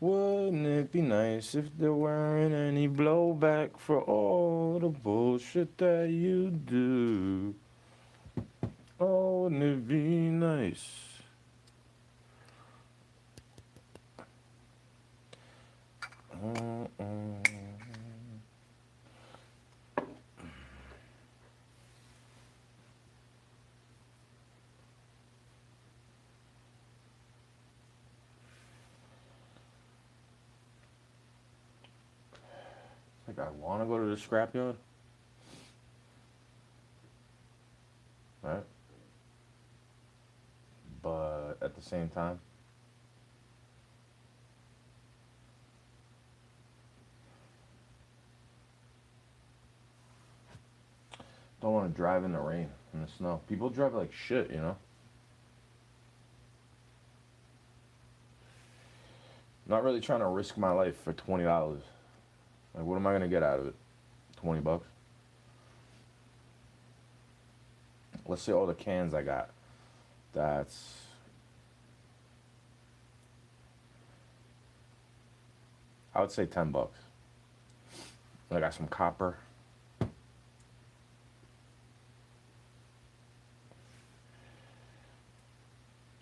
Wouldn't it be nice if there weren't any blowback for all the bullshit that you do? Oh, wouldn't it be nice? Like I want to go to the scrapyard, right? But at the same time, don't want to drive in the rain and the snow. People drive like shit, you know? Not really trying to risk my life for $20. Like, what am I going to get out of it? 20 bucks? Let's say all the cans I got. That's, I would say 10 bucks. I got some copper.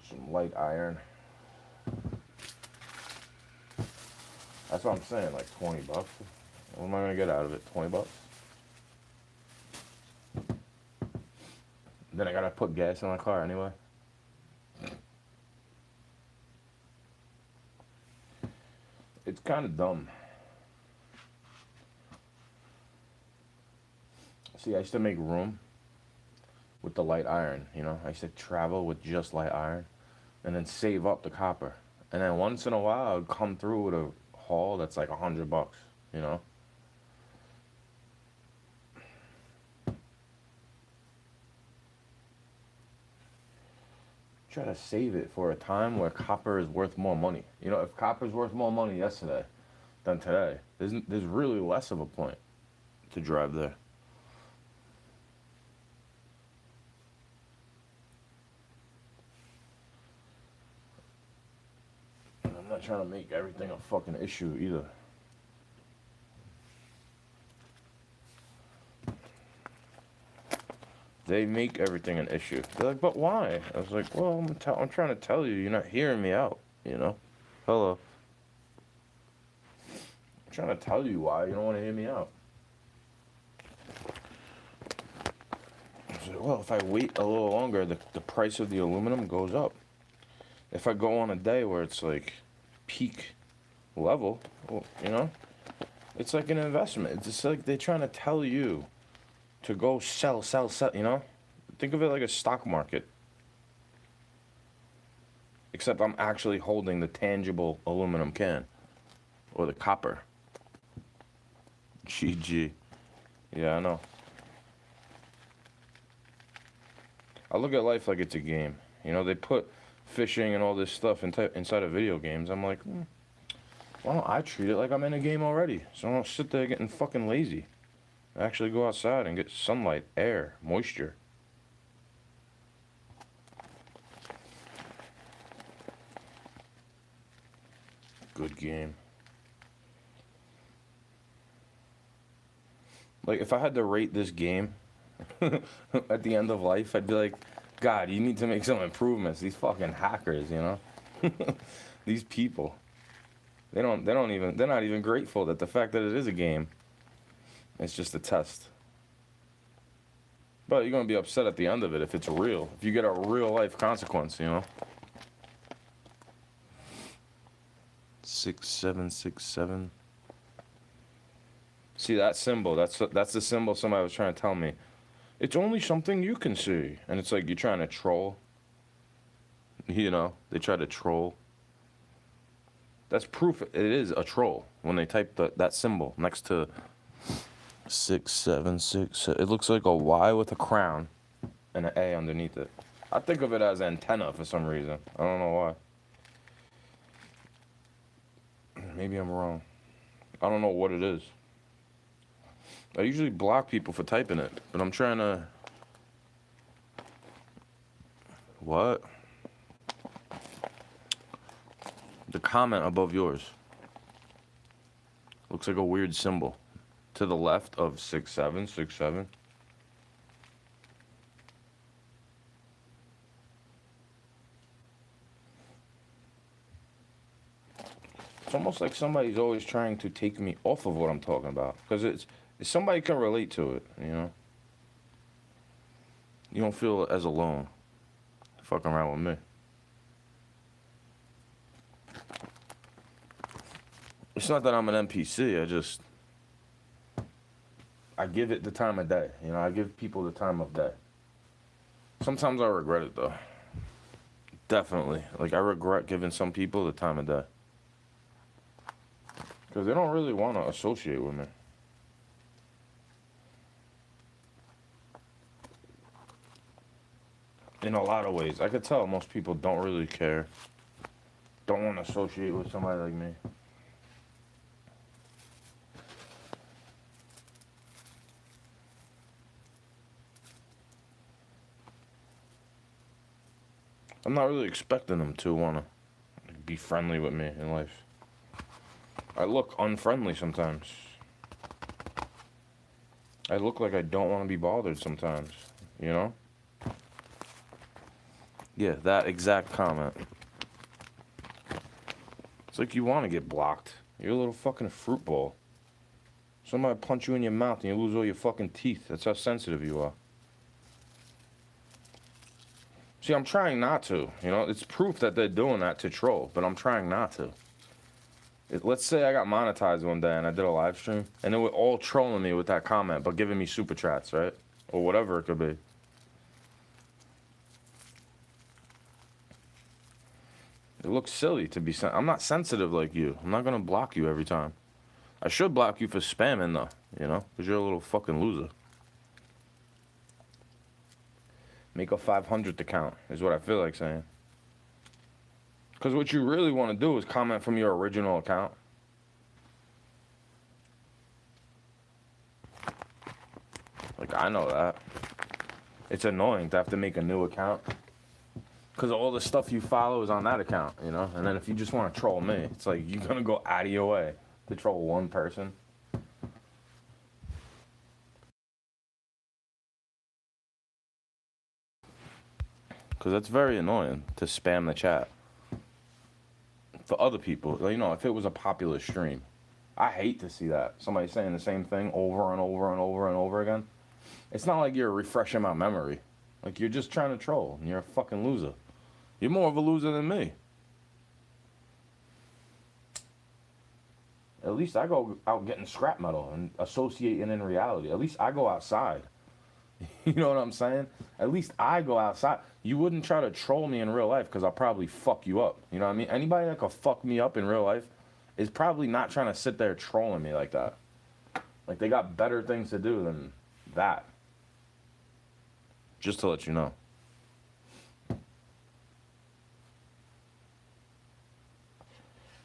Some light iron. That's what I'm saying, like 20 bucks. What am I gonna get out of it? 20 bucks? Then I gotta put gas in my car anyway. It's kind of dumb. See, I used to make room with the light iron, you know? I used to travel with just light iron and then save up the copper. And then once in a while, I'd come through with a haul that's like 100 bucks, you know? Try to save it for a time where copper is worth more money. You know, if copper is worth more money yesterday than today, there's really less of a point to drive there. And I'm not trying to make everything a fucking issue either. They make everything an issue. They're like, but why? I was like, well, I'm trying to tell you, you're not hearing me out, you know? Hello. I'm trying to tell you why you don't want to hear me out. I was like, well, if I wait a little longer, the price of the aluminum goes up. If I go on a day where it's like peak level, well, you know, it's like an investment. It's just like they're trying to tell you to go sell, sell, sell, you know? Think of it like a stock market. Except I'm actually holding the tangible aluminum can. Or the copper. GG. Yeah, I know. I look at life like it's a game. You know, they put fishing and all this stuff inside of video games. I'm like, why don't I treat it like I'm in a game already? So I don't sit there getting fucking lazy. I actually go outside and get sunlight, air, moisture. Good game. Like, if I had to rate this game at the end of life, I'd be like, God, you need to make some improvements. These fucking hackers, you know? These people. They're not even grateful that the fact that it is a game. It's just a test. But you're gonna be upset at the end of it if it's real. If you get a real life consequence, you know? 6767. See that symbol? That's the symbol somebody was trying to tell me. It's only something you can see. And it's like you're trying to troll. You know, they try to troll. That's proof it is a troll when they type that symbol next to 676. It looks like a Y with a crown and an A underneath it. I think of it as antenna for some reason. I don't know why. Maybe I'm wrong. I don't know what it is. I usually block people for typing it, but I'm trying to... What? The comment above yours. looks like a weird symbol. To the left of 6'7", 6'7". It's almost like somebody's always trying to take me off of what I'm talking about. Because it's somebody can relate to it, you know? You don't feel as alone fucking around with me. It's not that I'm an NPC, I give it the time of day. You know, I give people the time of day. Sometimes I regret it, though. Definitely. Like, I regret giving some people the time of day. Because they don't really want to associate with me. In a lot of ways. I could tell most people don't really care. Don't want to associate with somebody like me. I'm not really expecting them to want to be friendly with me in life. I look unfriendly sometimes. I look like I don't want to be bothered sometimes, you know? Yeah, that exact comment. It's like you want to get blocked. You're a little fucking fruit bowl. Somebody punch you in your mouth and you lose all your fucking teeth. That's how sensitive you are. See, I'm trying not to. You know, it's proof that they're doing that to troll, but I'm trying not to. Let's say I got monetized one day and I did a live stream, and they were all trolling me with that comment, but giving me super chats, right? Or whatever it could be. It looks silly to be I'm not sensitive like you. I'm not going to block you every time. I should block you for spamming, though, you know? Because you're a little fucking loser. Make a 500th account, is what I feel like saying. Because what you really want to do is comment from your original account. Like, I know that. It's annoying to have to make a new account. Because all the stuff you follow is on that account, you know? And then if you just want to troll me, it's like you're going to go out of your way to troll one person. Because that's very annoying to spam the chat. For other people, you know, if it was a popular stream. I hate to see that. Somebody saying the same thing over and over and over and over again. It's not like you're refreshing my memory. Like, you're just trying to troll, and you're a fucking loser. You're more of a loser than me. At least I go out getting scrap metal and associating in reality. At least I go outside. You know what I'm saying? At least I go outside. You wouldn't try to troll me in real life because I'll probably fuck you up. You know what I mean? Anybody that could fuck me up in real life is probably not trying to sit there trolling me like that. Like, they got better things to do than that. Just to let you know.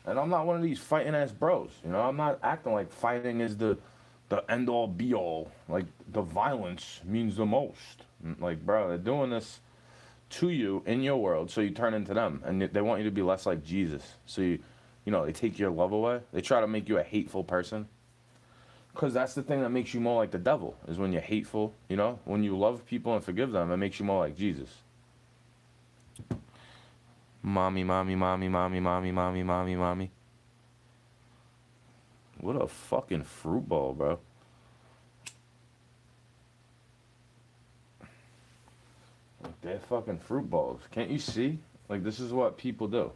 And I'm not one of these fighting ass bros. You know, I'm not acting like fighting is the end all be all. Like, the violence means the most. Like, bro, they're doing this to you in your world so you turn into them. And they want you to be less like Jesus. So you know, they take your love away. They try to make you a hateful person. Because that's the thing that makes you more like the devil, is when you're hateful, you know? When you love people and forgive them, it makes you more like Jesus. Mommy, mommy, mommy, mommy, mommy, mommy, mommy, mommy. What a fucking fruit ball, bro. Like, they're fucking fruit balls. Can't you see? Like, this is what people do.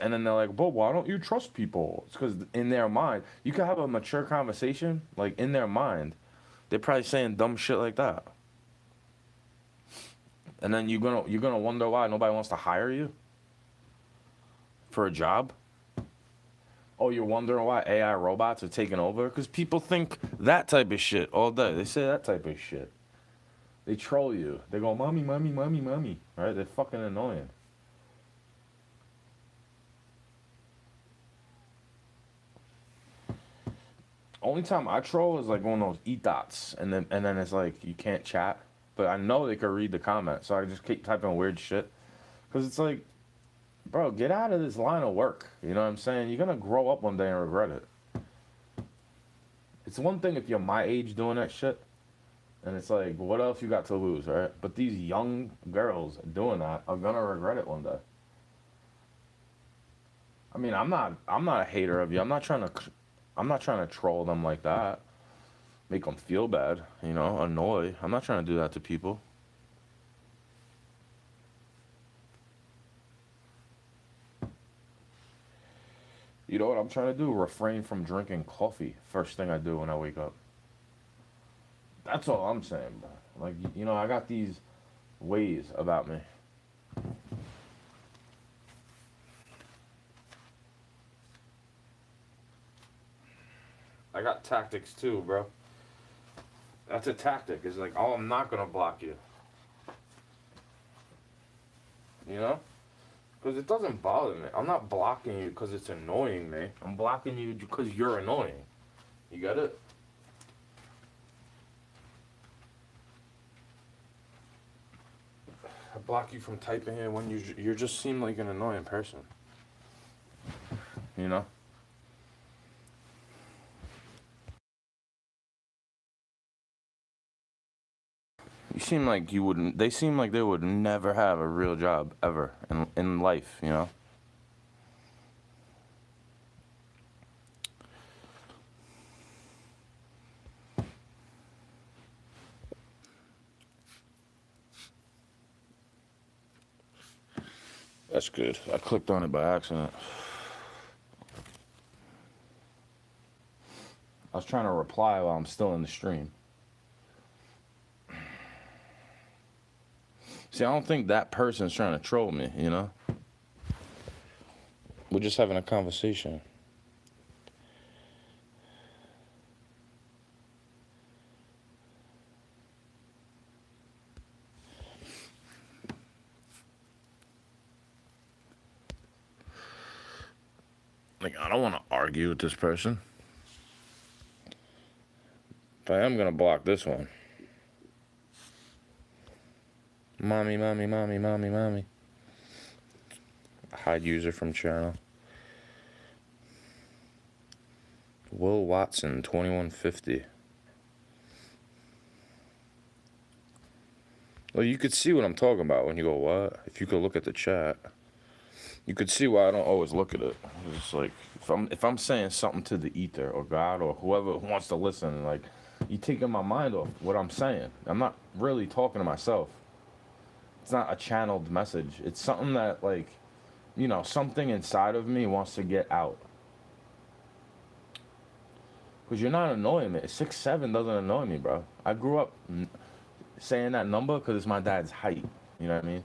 And then they're like, but why don't you trust people? It's because in their mind, you can have a mature conversation, like, in their mind, they're probably saying dumb shit like that. And then you're gonna wonder why nobody wants to hire you for a job. Oh, you're wondering why AI robots are taking over? Because people think that type of shit all day. They say that type of shit. They troll you. They go, mommy, mommy, mommy, mommy. Right? They're fucking annoying. Only time I troll is like one of those e-dots, and then it's like you can't chat, but I know they could read the comments, so I just keep typing weird shit, because it's like, bro, get out of this line of work. You know what I'm saying? You're gonna grow up one day and regret it. It's one thing if you're my age doing that shit, and it's like, what else you got to lose, right? But these young girls doing that are gonna regret it one day. I mean, I'm not a hater of you. I'm not trying to troll them like that, make them feel bad, annoy. I'm not trying to do that to people. You know what I'm trying to do? Refrain from drinking coffee first thing I do when I wake up. That's all I'm saying, bro. Like, I got these ways about me. I got tactics too, bro. That's a tactic. It's like, oh, I'm not gonna block you. You know? Because it doesn't bother me. I'm not blocking you because it's annoying me. I'm blocking you because you're annoying. You get it? I block you from typing in when you just seem like an annoying person. You know? You seem like you wouldn't. They seem like they would never have a real job ever in life. You know. That's good. I clicked on it by accident. I was trying to reply while I'm still in the stream. See, I don't think that person's trying to troll me. You know. We're just having a conversation. Like, I don't want to argue with this person. But I am going to block this one. Mommy, mommy, mommy, mommy, mommy. Hide user from channel. Will Watson, 2150. Well, you could see what I'm talking about when you go, what? If you could look at the chat, you could see why I don't always look at it. It's just like, if I'm saying something to the ether or God or whoever wants to listen, like, you taking my mind off what I'm saying. I'm not really talking to myself. It's not a channeled message. It's something that, like, something inside of me wants to get out. Because you're not annoying me. 6'7" doesn't annoy me, bro. I grew up saying that number because it's my dad's height. You know what I mean?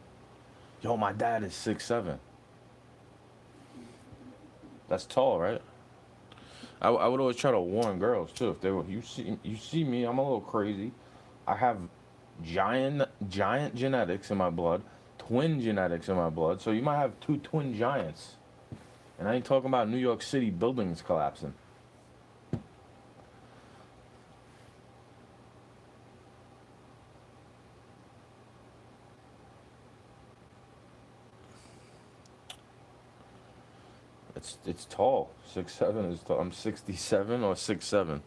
Yo, my dad is 6'7". That's tall, right? I would always try to warn girls too. If they were, you see me, I'm a little crazy. I have giant genetics in my blood, twin genetics in my blood. So you might have two twin giants. And I ain't talking about New York City buildings collapsing. It's tall. 6'7" is tall. I'm 67 or 6'7".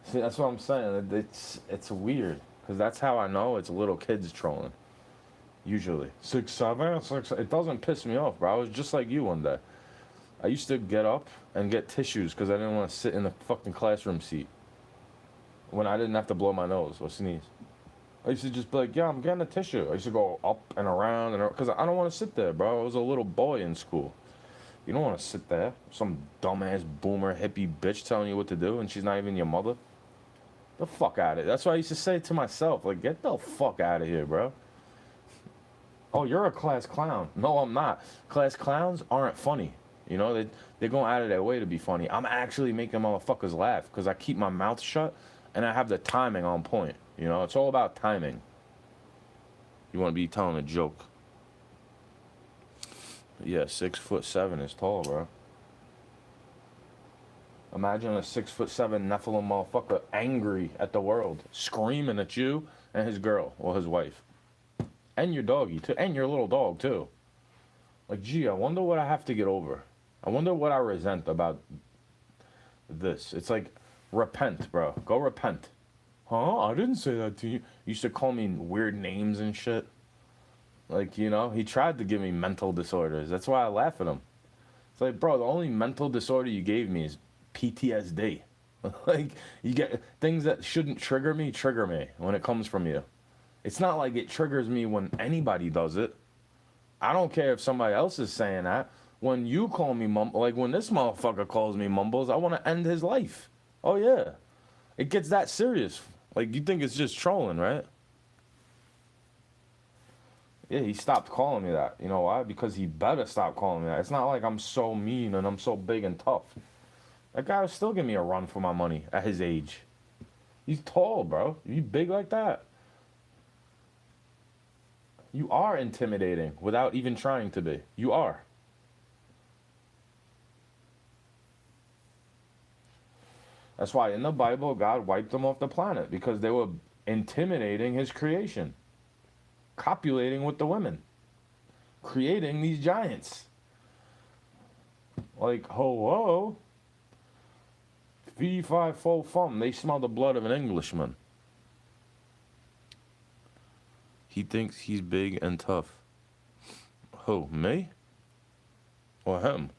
See, that's what I'm saying. It's weird because that's how I know it's little kids trolling. Usually 6'7", 6. It doesn't piss me off, bro. I was just like you one day. I used to get up and get tissues because I didn't want to sit in the fucking classroom seat when I didn't have to blow my nose or sneeze. I used to just be like, yeah, I'm getting a tissue. I used to go up and around and because I don't want to sit there, bro. I was a little boy in school. You don't want to sit there. Some dumbass boomer hippie bitch telling you what to do, and she's not even your mother. The fuck out of it. That's what I used to say to myself. Like, get the fuck out of here, bro. Oh, you're a class clown. No, I'm not. Class clowns aren't funny. They're going out of their way to be funny. I'm actually making motherfuckers laugh because I keep my mouth shut and I have the timing on point. It's all about timing. You want to be telling a joke. Yeah, 6'7" is tall, bro. Imagine a 6'7" Nephilim motherfucker angry at the world, screaming at you and his girl or his wife. And your doggy too, and your little dog too. Like, gee, I wonder what I have to get over. I wonder what I resent about this. It's like Repent, bro. Go repent. Huh? I didn't say that to you. You used to call me weird names and shit. Like, he tried to give me mental disorders. That's why I laugh at him. It's like, bro, the only mental disorder you gave me is PTSD. Like, you get things that shouldn't trigger me when it comes from you. It's not like it triggers me when anybody does it. I don't care if somebody else is saying that. When you call me like when this motherfucker calls me mumbles, I want to end his life. Oh, yeah. It gets that serious. Like, you think it's just trolling, right? Yeah, he stopped calling me that. You know why? Because he better stop calling me that. It's not like I'm so mean and I'm so big and tough. That guy would still give me a run for my money at his age. He's tall, bro. You big like that? You are intimidating without even trying to be. You are. That's why in the Bible, God wiped them off the planet because they were intimidating his creation, copulating with the women, creating these giants. Like, ho, fee, fi, fo, fum. They smell the blood of an Englishman. He thinks he's big and tough. Who, me? Or him?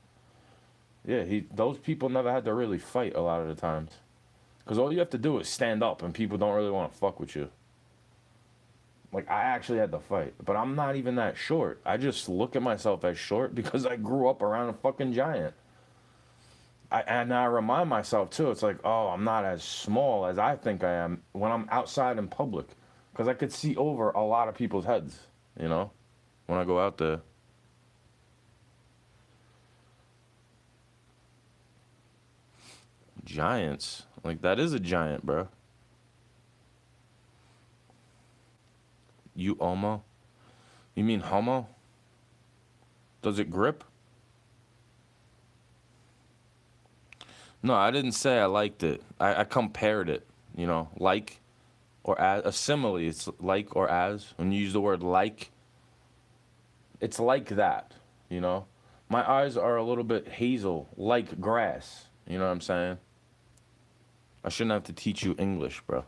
Yeah, those people never had to really fight a lot of the times. Because all you have to do is stand up and people don't really want to fuck with you. Like, I actually had to fight. But I'm not even that short. I just look at myself as short because I grew up around a fucking giant. And I remind myself, too, it's like, oh, I'm not as small as I think I am when I'm outside in public. Because I could see over a lot of people's heads, when I go out there. Giants? Like, that is a giant, bro. You homo? You mean homo? Does it grip? No, I didn't say I liked it. I compared it, like or as. A simile, it's like or as. When you use the word like, it's like that, My eyes are a little bit hazel, like grass. You know what I'm saying? I shouldn't have to teach you English, bro.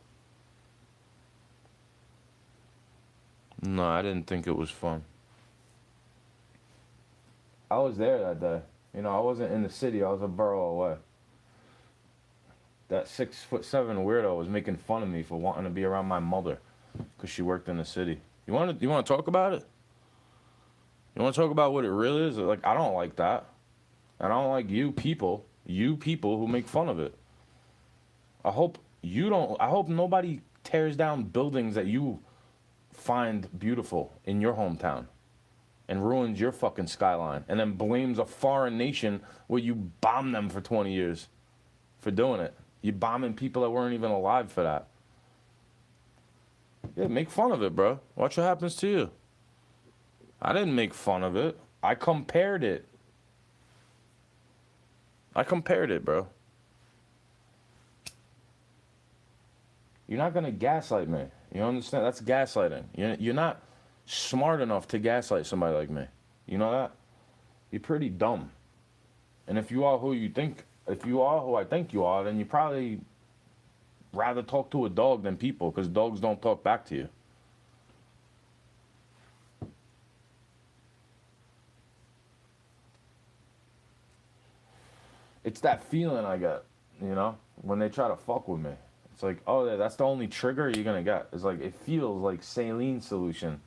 No, I didn't think it was fun. I was there that day. I wasn't in the city. I was a borough away. That 6'7" weirdo was making fun of me for wanting to be around my mother because she worked in the city. You want to talk about it? You want to talk about what it really is? Like, I don't like that. And I don't like you people who make fun of it. I hope nobody tears down buildings that you find beautiful in your hometown and ruins your fucking skyline and then blames a foreign nation where you bombed them for 20 years for doing it. You're bombing people that weren't even alive for that. Yeah, make fun of it, bro. Watch what happens to you. I didn't make fun of it. I compared it. Bro. You're not going to gaslight me. You understand? That's gaslighting. You're not smart enough to gaslight somebody like me. You know that? You're pretty dumb. And if you are who I think you are, then you probably rather talk to a dog than people because dogs don't talk back to you. It's that feeling I get, when they try to fuck with me. It's like, oh, that's the only trigger you're going to get. It's like, it feels like saline solution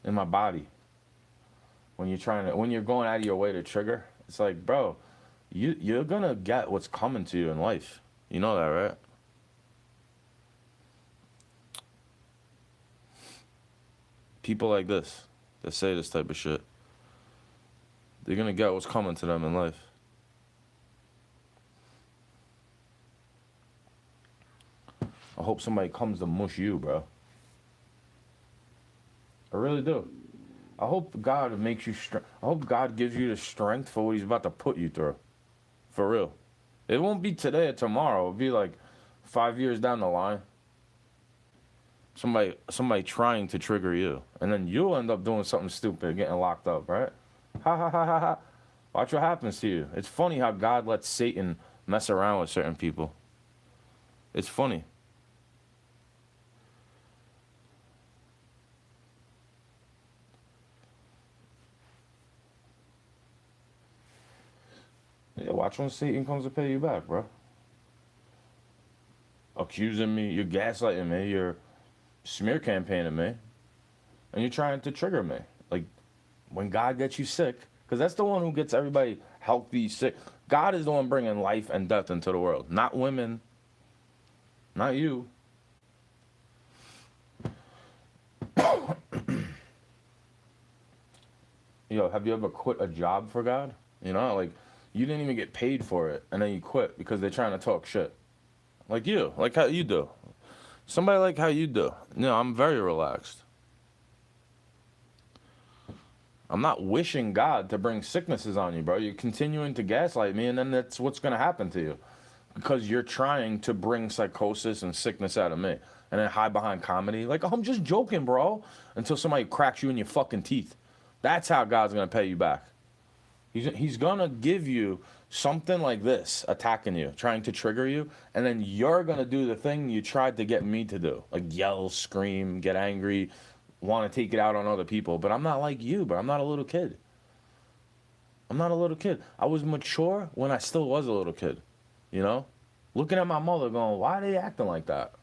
in my body. When you're going out of your way to trigger, it's like, bro, you're going to get what's coming to you in life. You know that, right? People like this that say this type of shit, they're going to get what's coming to them in life. I hope somebody comes to mush you, bro. I really do. I hope God makes you I hope God gives you the strength for what he's about to put you through. For real. It won't be today or tomorrow. It'll be like 5 years down the line. Somebody trying to trigger you. And then you'll end up doing something stupid, getting locked up, right? Ha ha ha ha ha. Watch what happens to you. It's funny how God lets Satan mess around with certain people. It's funny. Yeah, watch when Satan comes to pay you back, bro. Accusing me, you're gaslighting me, you're smear campaigning me, and you're trying to trigger me. Like when God gets you sick, because that's the one who gets everybody healthy, sick. God is the one bringing life and death into the world, not women, not you. Yo, have you ever quit a job for God? You know, like you didn't even get paid for it, and then you quit because they're trying to talk shit. Like you, like how you do. Somebody like how you do. No, I'm very relaxed. I'm not wishing God to bring sicknesses on you, bro. You're continuing to gaslight me, and then that's what's going to happen to you. Because you're trying to bring psychosis and sickness out of me. And then hide behind comedy. Like, oh, I'm just joking, bro. Until somebody cracks you in your fucking teeth. That's how God's going to pay you back. He's going to give you something like this attacking you, trying to trigger you. And then you're going to do the thing you tried to get me to do. Like yell, scream, get angry, want to take it out on other people. But I'm not like you, bro. I'm not a little kid. I'm not a little kid. I was mature when I still was a little kid. You know? Looking at my mother going, why are they acting like that?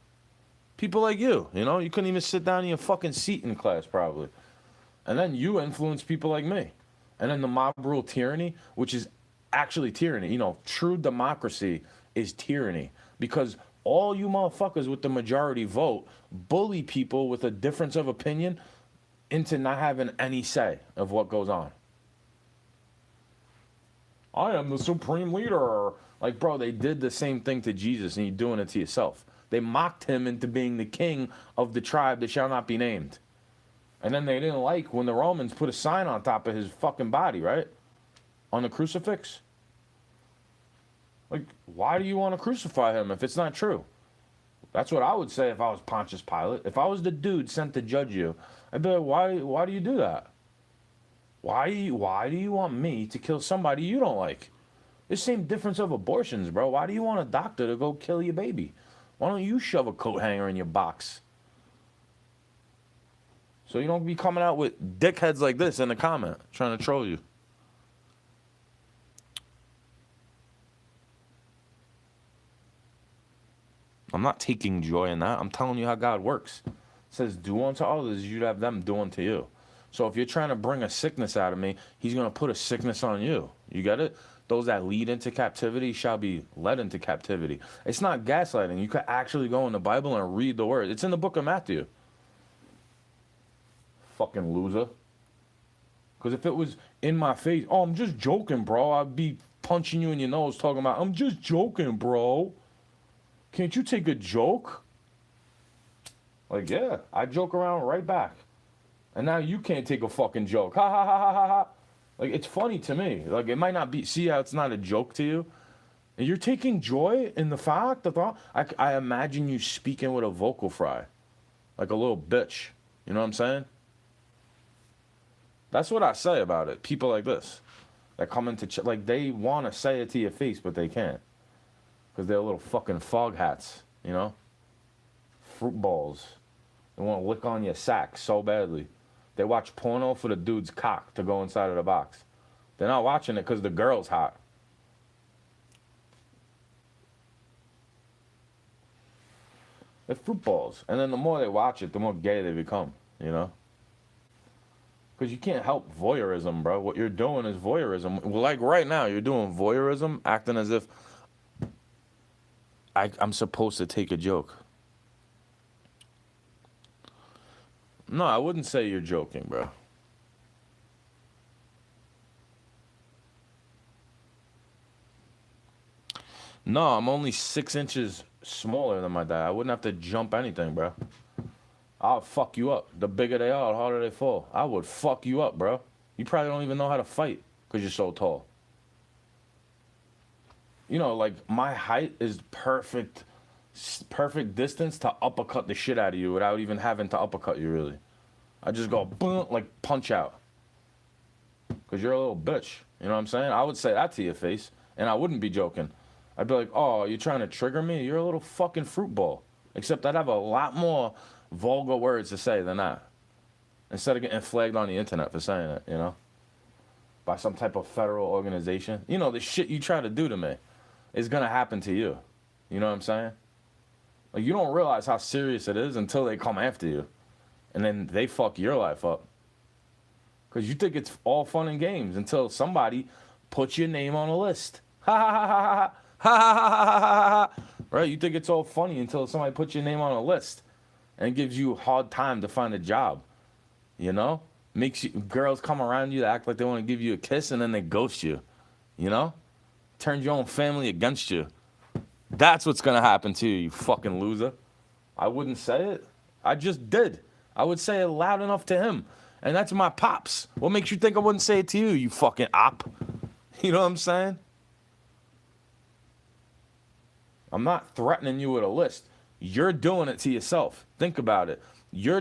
People like you know? You couldn't even sit down in your fucking seat in class, probably. And then you influence people like me. And then the mob rule tyranny, which is actually tyranny. You know, true democracy is tyranny. Because all you motherfuckers with the majority vote bully people with a difference of opinion into not having any say of what goes on. I am the supreme leader. Like, bro, they did the same thing to Jesus, and you're doing it to yourself. They mocked him into being the king of the tribe that shall not be named. And then they didn't like when the Romans put a sign on top of his fucking body, right? On the crucifix. Like, why do you want to crucify him if it's not true? That's what I would say if I was Pontius Pilate. If I was the dude sent to judge you, I'd be like, why do you do that? Why do you want me to kill somebody you don't like? The same difference of abortions, bro. Why do you want a doctor to go kill your baby? Why don't you shove a coat hanger in your box? So you don't be coming out with dickheads like this in the comment trying to troll you. I'm not taking joy in that. I'm telling you how God works. It says, do unto others, you'd have them do unto you. So if you're trying to bring a sickness out of me, he's going to put a sickness on you. You get it? Those that lead into captivity shall be led into captivity. It's not gaslighting. You could actually go in the Bible and read the word. It's in the book of Matthew. Fucking loser. Because if it was in my face, oh, I'm just joking, bro. I'd be punching you in your nose talking about, I'm just joking, bro. Can't you take a joke? Like, yeah, I joke around right back. And now you can't take a fucking joke. Ha ha ha ha ha ha. Like, it's funny to me. Like, it might not be, see how it's not a joke to you? And you're taking joy in the fact, the thought. I imagine you speaking with a vocal fry. Like a little bitch. You know what I'm saying? That's what I say about it. People like this. That come into, like, they want to say it to your face, but they can't. Because they're little fucking fog hats, you know? Fruit balls. They want to lick on your sack so badly. They watch porno for the dude's cock to go inside of the box. They're not watching it because the girl's hot. They're fruit balls. And then the more they watch it, the more gay they become, you know? Because you can't help voyeurism, bro. What you're doing is voyeurism. Well, like right now, you're doing voyeurism, acting as if I'm supposed to take a joke. No, I wouldn't say you're joking, bro. No, I'm only 6 inches smaller than my dad. I wouldn't have to jump anything, bro. I'll fuck you up. The bigger they are, the harder they fall. I would fuck you up, bro. You probably don't even know how to fight because you're so tall. You know, like, my height is perfect distance to uppercut the shit out of you without even having to uppercut you, really. I just go, boom, like, punch out. Because you're a little bitch. You know what I'm saying? I would say that to your face, and I wouldn't be joking. I'd be like, oh, you're trying to trigger me? You're a little fucking fruit ball. Except I'd have a lot more vulgar words to say than that. Instead of getting flagged on the internet for saying it, you know? By some type of federal organization. You know, the shit you try to do to me is gonna happen to you. You know what I'm saying? Like, you don't realize how serious it is until they come after you. And then they fuck your life up. Because you think it's all fun and games until somebody puts your name on a list. Ha ha ha ha ha ha ha ha ha ha ha. Right? You think it's all funny until somebody puts your name on a list and gives you a hard time to find a job. You know? Makes you, girls come around you to act like they want to give you a kiss and then they ghost you. You know? Turns your own family against you. That's what's going to happen to you, you fucking loser. I wouldn't say it. I just did. I would say it loud enough to him. And that's my pops. What makes you think I wouldn't say it to you, you fucking op? You know what I'm saying? I'm not threatening you with a list. You're doing it to yourself. Think about it. You're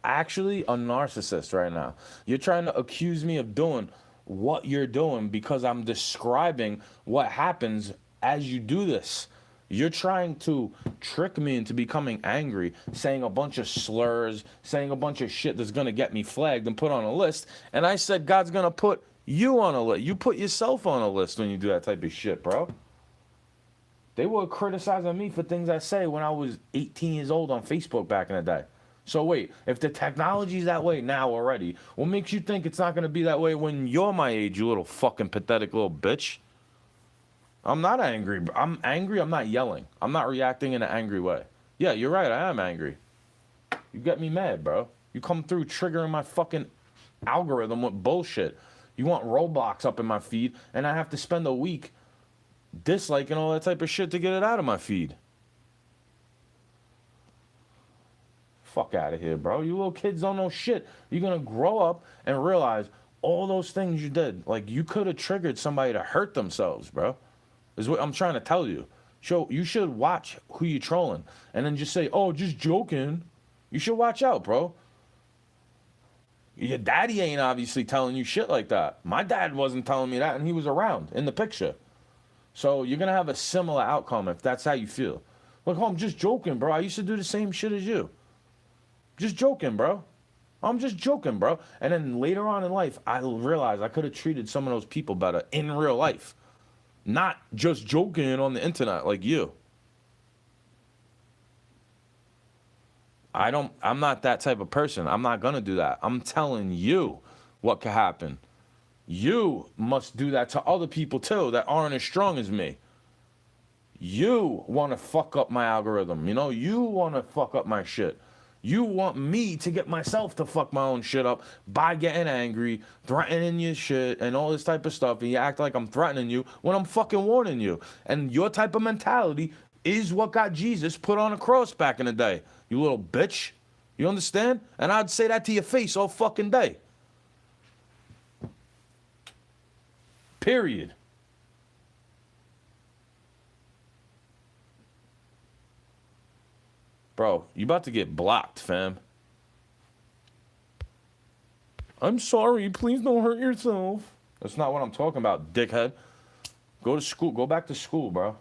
actually a narcissist right now. You're trying to accuse me of doing what you're doing because I'm describing what happens as you do this. You're trying to trick me into becoming angry, saying a bunch of slurs, saying a bunch of shit that's going to get me flagged and put on a list. And I said, God's going to put you on a list. You put yourself on a list when you do that type of shit, bro. They were criticizing me for things I say when I was 18 years old on Facebook back in the day. So wait, if the technology's that way now already, what makes you think it's not going to be that way when you're my age, you little fucking pathetic little bitch? I'm not angry. I'm angry. I'm not yelling. I'm not reacting in an angry way. Yeah, you're right. I am angry. You get me mad, bro. You come through triggering my fucking algorithm with bullshit. You want Roblox up in my feed, and I have to spend a week disliking all that type of shit to get it out of my feed. Fuck out of here, bro. You little kids don't know shit. You're going to grow up and realize all those things you did. Like, you could have triggered somebody to hurt themselves, bro. Is what I'm trying to tell you. So you should watch who you're trolling and then just say, oh, just joking. You should watch out, bro. Your daddy ain't obviously telling you shit like that. My dad wasn't telling me that, and he was around in the picture. So you're going to have a similar outcome if that's how you feel. Like, oh, I'm just joking, bro. I used to do the same shit as you. Just joking, bro. I'm just joking, bro. And then later on in life, I realized I could have treated some of those people better in real life. Not just joking on the internet like you. I'm not that type of person. I'm not going to do that. I'm telling you what could happen. You must do that to other people too that aren't as strong as me. You want to fuck up my algorithm. You know, you want to fuck up my shit. You want me to get myself to fuck my own shit up by getting angry, threatening your shit, and all this type of stuff. And you act like I'm threatening you when I'm fucking warning you. And your type of mentality is what got Jesus put on a cross back in the day. You little bitch. You understand? And I'd say that to your face all fucking day. Period. Bro, you about to get blocked, fam. I'm sorry, please don't hurt yourself. That's not what I'm talking about, dickhead. Go to school. Go back to school, bro.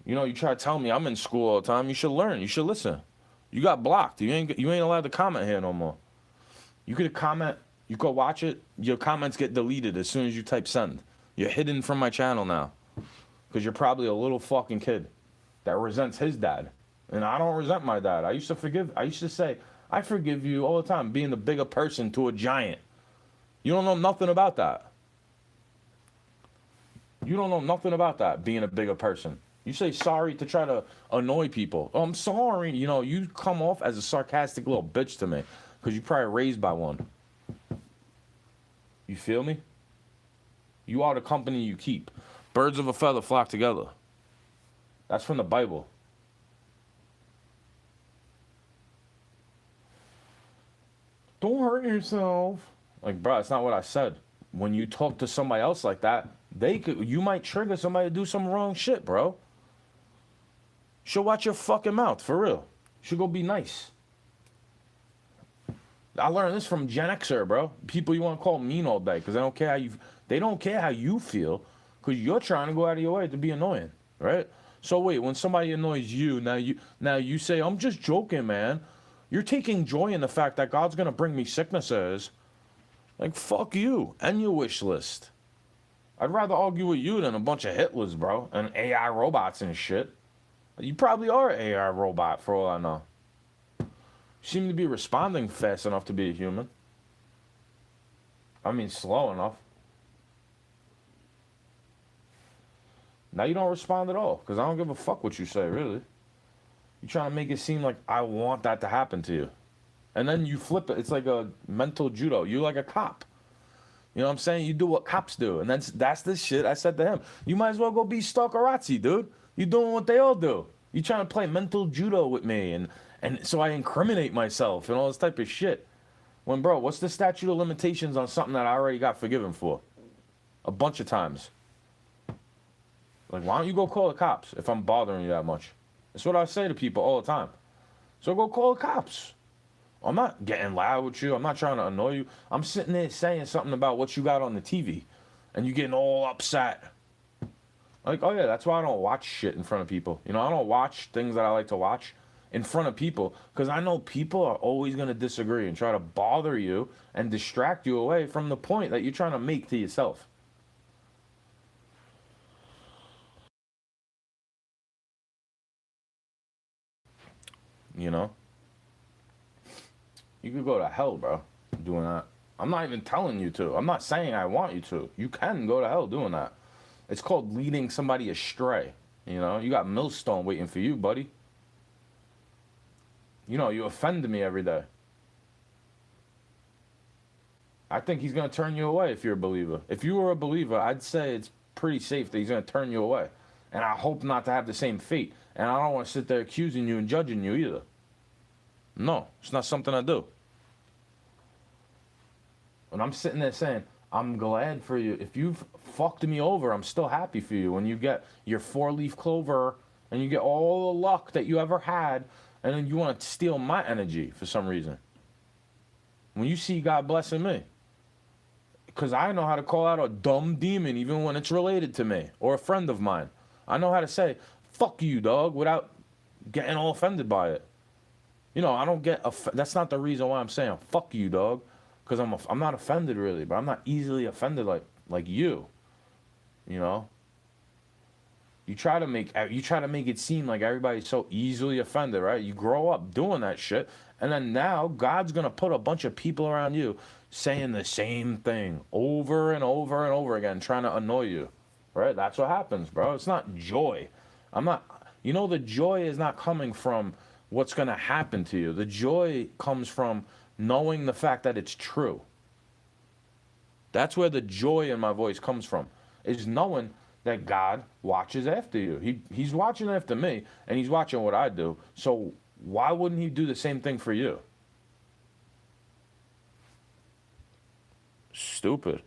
You know, you try to tell me I'm in school all the time. You should learn. You should listen. You got blocked. You ain't allowed to comment here no more. You could comment. You go watch it. Your comments get deleted as soon as you type send. You're hidden from my channel now. Because you're probably a little fucking kid that resents his dad. And I don't resent my dad. I used to say, I forgive you all the time, being the bigger person to a giant. You don't know nothing about that. You don't know nothing about that, being a bigger person. You say sorry to try to annoy people. Oh, I'm sorry. You know, you come off as a sarcastic little bitch to me because you're probably raised by one. You feel me? You are the company you keep. Birds of a feather flock together. That's from the Bible. Don't hurt yourself. Like, bro, it's not what I said. When you talk to somebody else like that, you might trigger somebody to do some wrong shit, bro. You should watch your fucking mouth, for real. You should go be nice. I learned this from Gen Xer, bro. People you want to call mean all day because they don't care how you feel. because you're trying to go out of your way to be annoying, right? So wait, when somebody annoys you, now you say, I'm just joking, man. You're taking joy in the fact that God's gonna bring me sicknesses. Like, fuck you and your wish list. I'd rather argue with you than a bunch of Hitlers, bro, and AI robots and shit. You probably are an AI robot for all I know. You seem to be responding fast enough to be a human. I mean, slow enough. Now you don't respond at all, because I don't give a fuck what you say, really. You're trying to make it seem like I want that to happen to you. And then you flip it. It's like a mental judo. You're like a cop. You know what I'm saying? You do what cops do. And that's the shit I said to him. You might as well go be Stalkerazzi, dude. You doing what they all do. You trying to play mental judo with me. And so I incriminate myself and all this type of shit. When, bro, what's the statute of limitations on something that I already got forgiven for? A bunch of times. Like, why don't you go call the cops if I'm bothering you that much? That's what I say to people all the time. So go call the cops. I'm not getting loud with you. I'm not trying to annoy you. I'm sitting there saying something about what you got on the TV. And you getting all upset. Like, oh yeah, that's why I don't watch shit in front of people. You know, I don't watch things that I like to watch in front of people. Because I know people are always going to disagree and try to bother you and distract you away from the point that you're trying to make to yourself. You know? You could go to hell, bro, doing that. I'm not even telling you to. I'm not saying I want you to. You can go to hell doing that. It's called leading somebody astray. You know, you got millstone waiting for you, buddy. You know, you offend me every day. I think he's going to turn you away if you're a believer. If you were a believer, I'd say it's pretty safe that he's going to turn you away. And I hope not to have the same fate. And I don't want to sit there accusing you and judging you either. No, it's not something I do. When I'm sitting there saying, I'm glad for you. If you've fucked me over, I'm still happy for you. When you get your 4-leaf clover and you get all the luck that you ever had, and then you want to steal my energy for some reason. When you see God blessing me. Because I know how to call out a dumb demon even when it's related to me or a friend of mine. I know how to say, fuck you, dog, without getting all offended by it. You know, I don't get, that's not the reason why I'm saying, fuck you, dog. Because I'm not offended really, but I'm not easily offended like you. You know? You try to make it seem like everybody's so easily offended, right? You grow up doing that shit, and then now God's gonna put a bunch of people around you saying the same thing over and over and over again, trying to annoy you. Right? That's what happens, bro. It's not joy. The joy is not coming from what's gonna happen to you. The joy comes from knowing the fact that it's true. That's where the joy in my voice comes from, is knowing that God watches after you. He's watching after me, and he's watching what I do. So why wouldn't he do the same thing for you? Stupid.